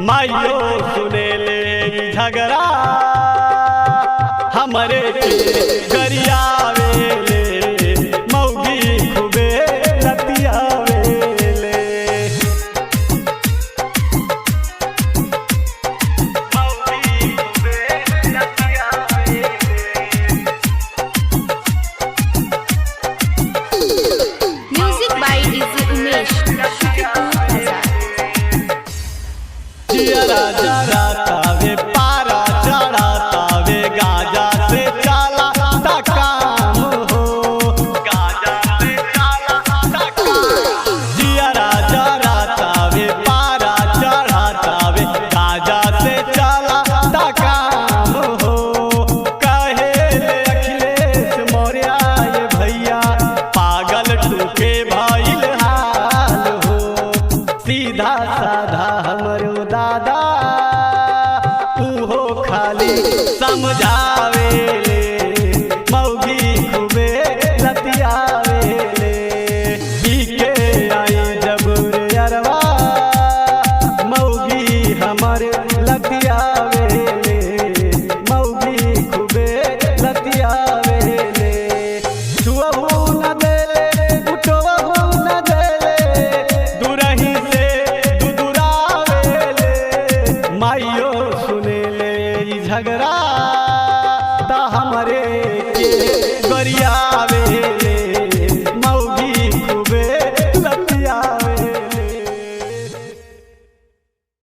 माइयो सुने ले झगड़ा हमरे के गरियावे ले मौगी खूबे लतियावे ले मौगी खूबे लतियावे म्यूजिक बाय डीजे उमेश जियरा जरातावे पारा चढ़ातावे गाजा से चला ता काम हो गाजा से चला ता काम जियरा जरातावे पारा चढ़ातावे गाजा से चला ता काम हो कहे ले अखिलेश मौर्य ये भैया पागल टूके भइल हाल हो सीधा साधा हमरो दादा उहो खाली समझावे ले मौगी खूबे लतियावे ले पी के आई जब रे अरवा मौगी हमर लतियावे ले मौगी खूबे लतियावे ले छुअहू न देले उठवहू न देले दुरही से दुदुरावे ले माइयो सुने ले ई झगड़ा ता हमरे के गरियावे